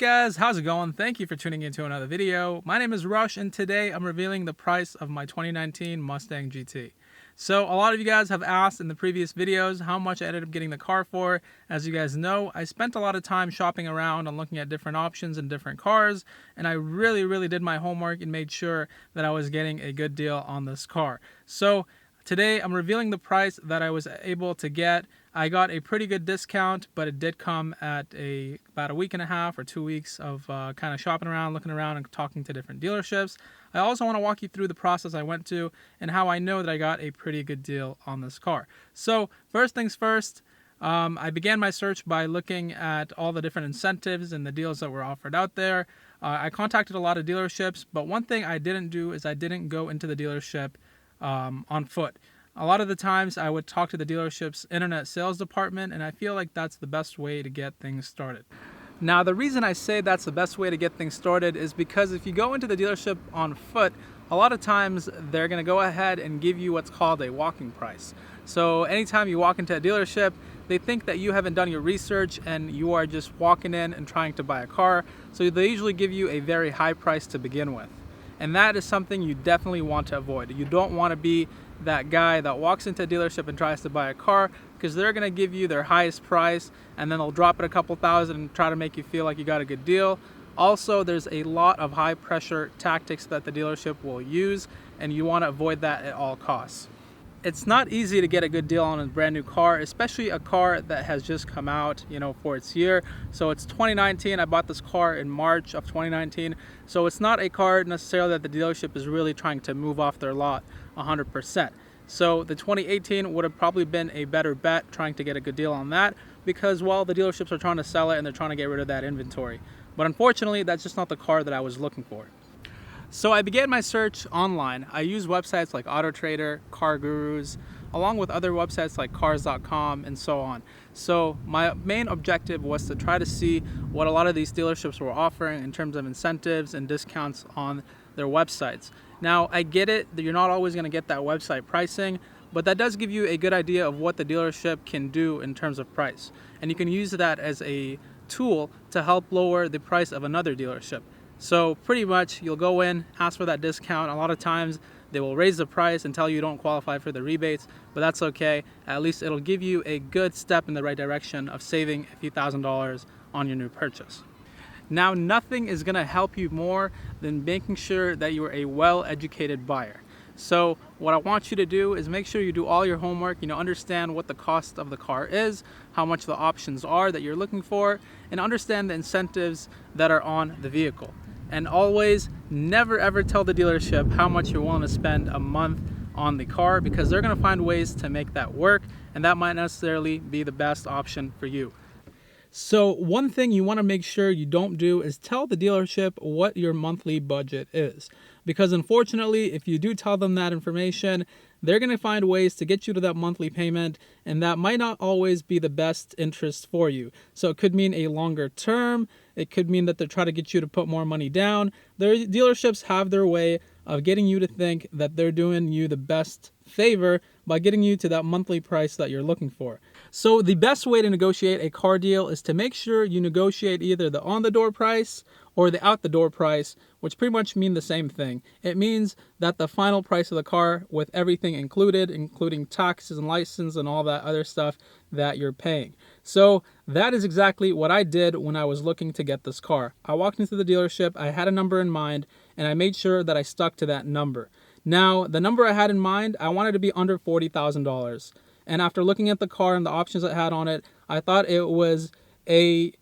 Guys, how's it going? Thank you for tuning into another video. My name is Rush and today I'm revealing the price of my 2019 Mustang GT. So a lot of you guys have asked in the previous videos how much I ended up getting the car for. As you guys know, I spent a lot of time shopping around and looking at different options and different cars, and I really did my homework and made sure that I was getting a good deal on this car. So today I'm revealing the price that I was able to get. I got a pretty good discount, but it did come at about a week and a half or 2 weeks of kind of shopping around, looking around, and talking to different dealerships. I also want to walk you through the process I went to and how I know that I got a pretty good deal on this car. So first things first, I began my search by looking at all the different incentives and the deals that were offered out there. I contacted a lot of dealerships, but one thing I didn't do is I didn't go into the dealership on foot. A lot of the times I would talk to the dealership's internet sales department, and I feel like that's the best way to get things started. Now, the reason I say that's the best way to get things started is because if you go into the dealership on foot, a lot of times they're going to go ahead and give you what's called a walking price. So anytime you walk into a dealership, they think that you haven't done your research and you are just walking in and trying to buy a car. So they usually give you a very high price to begin with. And that is something you definitely want to avoid. You don't want to be that guy that walks into a dealership and tries to buy a car, because they're going to give you their highest price and then they'll drop it a couple thousand and try to make you feel like you got a good deal. Also, there's a lot of high pressure tactics that the dealership will use, and you want to avoid that at all costs. It's not easy to get a good deal on a brand new car, especially a car that has just come out, for its year. So it's 2019. I bought this car in March of 2019. So it's not a car necessarily that the dealership is really trying to move off their lot 100%. So the 2018 would have probably been a better bet, trying to get a good deal on that, because while the dealerships are trying to sell it and they're trying to get rid of that inventory. But unfortunately, that's just not the car that I was looking for. So I began my search online. I used websites like AutoTrader, Car Gurus, along with other websites like cars.com and so on. So my main objective was to try to see what a lot of these dealerships were offering in terms of incentives and discounts on their websites. Now, I get it that you're not always going to get that website pricing, but that does give you a good idea of what the dealership can do in terms of price. And you can use that as a tool to help lower the price of another dealership. So pretty much you'll go in, ask for that discount. A lot of times they will raise the price and tell you don't qualify for the rebates, but that's okay. At least it'll give you a good step in the right direction of saving a few $1,000s on your new purchase. Now, nothing is going to help you more than making sure that you're a well-educated buyer. So what I want you to do is make sure you do all your homework, understand what the cost of the car is, how much the options are that you're looking for, and understand the incentives that are on the vehicle. And always never ever tell the dealership how much you're willing to spend a month on the car, because they're going to find ways to make that work, and that might necessarily be the best option for you. So one thing you want to make sure you don't do is tell the dealership what your monthly budget is. Because unfortunately, if you do tell them that information, they're going to find ways to get you to that monthly payment, and that might not always be the best interest for you. So it could mean a longer term. It could mean that they're trying to get you to put more money down. Their dealerships have their way of getting you to think that they're doing you the best favor by getting you to that monthly price that you're looking for. So the best way to negotiate a car deal is to make sure you negotiate either the on-the-door price or the out-the-door price, which pretty much mean the same thing. It means that the final price of the car with everything included, including taxes and license and all that other stuff that you're paying. So that is exactly what I did when I was looking to get this car. I walked into the dealership, I had a number in mind, and I made sure that I stuck to that number. Now, the number I had in mind, I wanted to be under $40,000. And after looking at the car and the options it had on it, I thought it was a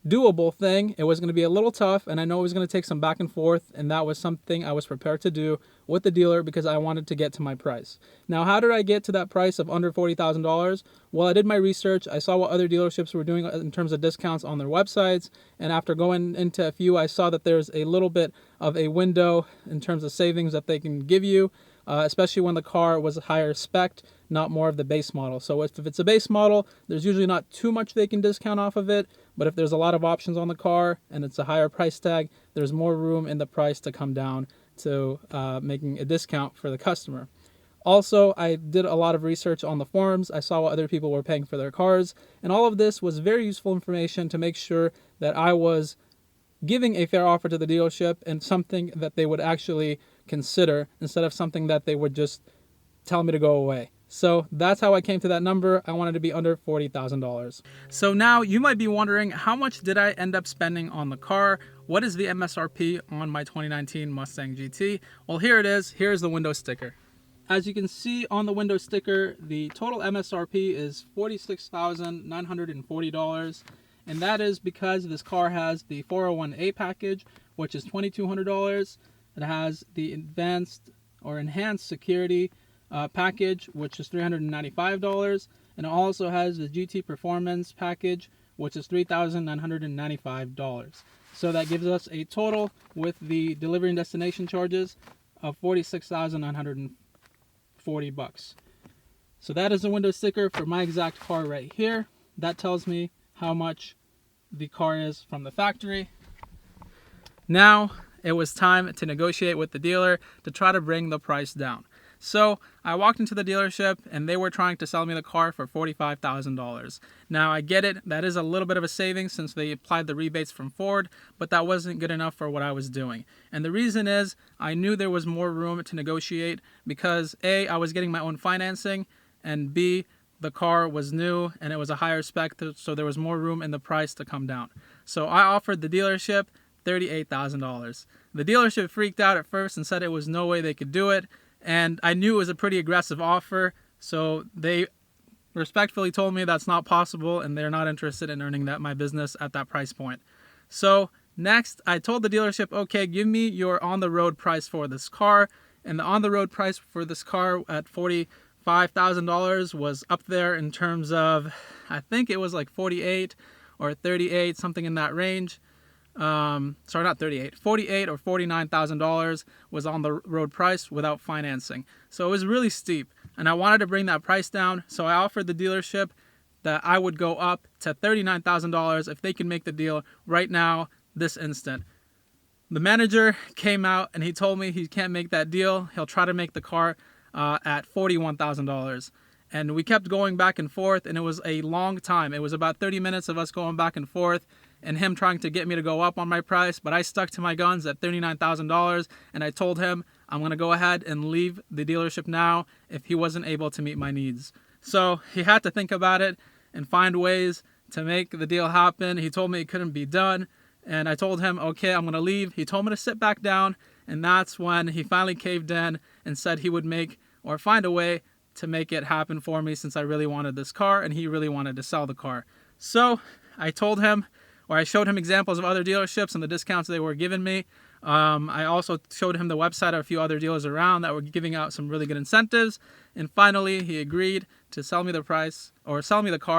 doable thing. It was going to be a little tough, and I know it was going to take some back and forth, and that was something I was prepared to do with the dealer because I wanted to get to my price. Now, how did I get to that price of under $40,000? Well, I did my research. I saw what other dealerships were doing in terms of discounts on their websites, and after going into a few, I saw that there's a little bit of a window in terms of savings that they can give you, especially when the car was a higher spec, not more of the base model. So if it's a base model, there's usually not too much they can discount off of it, but if there's a lot of options on the car and it's a higher price tag, there's more room in the price to come down to making a discount for the customer. Also, I did a lot of research on the forums. I saw what other people were paying for their cars, and all of this was very useful information to make sure that I was giving a fair offer to the dealership and something that they would actually consider instead of something that they would just tell me to go away. So that's how I came to that number. I wanted to be under $40,000. So now you might be wondering, how much did I end up spending on the car? What is the MSRP on my 2019 Mustang GT? Well, here it is. Here's the window sticker. As you can see on the window sticker, the total MSRP is $46,940. And that is because this car has the 401A package, which is $2,200. It has the advanced or enhanced security package, which is $395. And it also has the GT Performance package, which is $3,995. So that gives us a total with the delivery and destination charges of $46,940. So that is the window sticker for my exact car right here. That tells me how much the car is from the factory. Now it was time to negotiate with the dealer to try to bring the price down. So I walked into the dealership and they were trying to sell me the car for $45,000. Now I get it, that is a little bit of a savings since they applied the rebates from Ford, but that wasn't good enough for what I was doing. And the reason is I knew there was more room to negotiate because A, I was getting my own financing, and B, the car was new and it was a higher spec, so there was more room in the price to come down. So I offered the dealership $38,000. The dealership freaked out at first and said it was no way they could do it. And I knew it was a pretty aggressive offer, so they respectfully told me that's not possible and they're not interested in earning my business at that price point. So next, I told the dealership, okay, give me your on-the-road price for this car. And the on-the-road price for this car at $45,000 was up there in terms of, I think it was like 48 or 38, something in that range. Sorry, not 38, 48 or $49,000 was on the road price without financing. So it was really steep and I wanted to bring that price down. So I offered the dealership that I would go up to $39,000 if they can make the deal right now, this instant. The manager came out and he told me he can't make that deal. He'll try to make the car at $41,000. And we kept going back and forth and it was a long time. It was about 30 minutes of us going back and forth and him trying to get me to go up on my price, but I stuck to my guns at $39,000 and I told him I'm going to go ahead and leave the dealership now if he wasn't able to meet my needs. So he had to think about it and find ways to make the deal happen. He told me it couldn't be done and I told him, okay, I'm going to leave. He told me to sit back down and that's when he finally caved in and said he would make or find a way to make it happen for me since I really wanted this car and he really wanted to sell the car. So I told him, or I showed him examples of other dealerships and the discounts they were giving me. I also showed him the website of a few other dealers around that were giving out some really good incentives. And finally, he agreed to sell me the car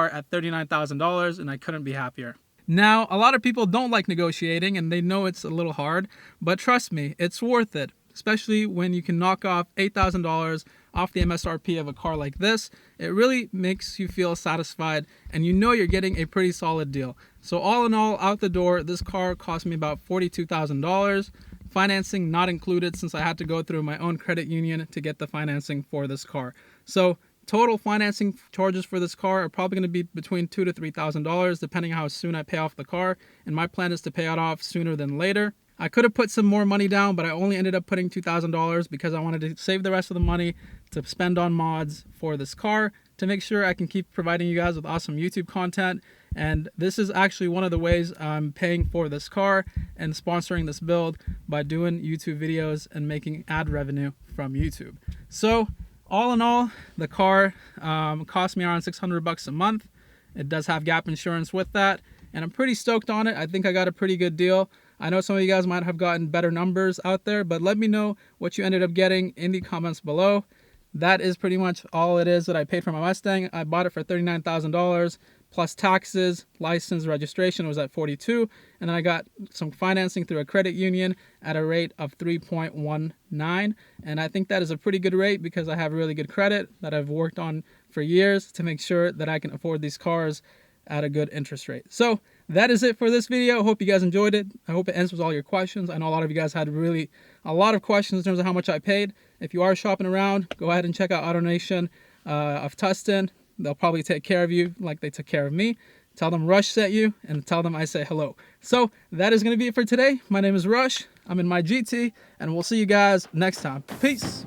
at $39,000 and I couldn't be happier. Now, a lot of people don't like negotiating and they know it's a little hard, but trust me, it's worth it, especially when you can knock off $8,000 off the MSRP of a car like this. It really makes you feel satisfied and you know you're getting a pretty solid deal. So all in all, out the door, this car cost me about $42,000. Financing not included since I had to go through my own credit union to get the financing for this car. So total financing charges for this car are probably going to be between $2,000 to $3,000 depending how soon I pay off the car. And my plan is to pay it off sooner than later. I could have put some more money down, but I only ended up putting $2,000 because I wanted to save the rest of the money to spend on mods for this car to make sure I can keep providing you guys with awesome YouTube content. And this is actually one of the ways I'm paying for this car and sponsoring this build by doing YouTube videos and making ad revenue from YouTube. So all in all, the car cost me around $600 a month. It does have gap insurance with that, and I'm pretty stoked on it. I think I got a pretty good deal. I know some of you guys might have gotten better numbers out there, but let me know what you ended up getting in the comments below. That is pretty much all it is that I paid for my Mustang. I bought it for $39,000 plus taxes, license, registration was at $42,000, and then I got some financing through a credit union at a rate of 3.19, and I think that is a pretty good rate because I have really good credit that I've worked on for years to make sure that I can afford these cars at a good interest rate. So that is it for this video. I hope you guys enjoyed it. I hope it answers all your questions. I know a lot of you guys had really a lot of questions in terms of how much I paid. If you are shopping around, go ahead and check out AutoNation of Tustin. They'll probably take care of you like they took care of me. Tell them Rush sent you, and tell them I say hello. So that is going to be it for today. My name is Rush. I'm in my GT, and we'll see you guys next time. Peace.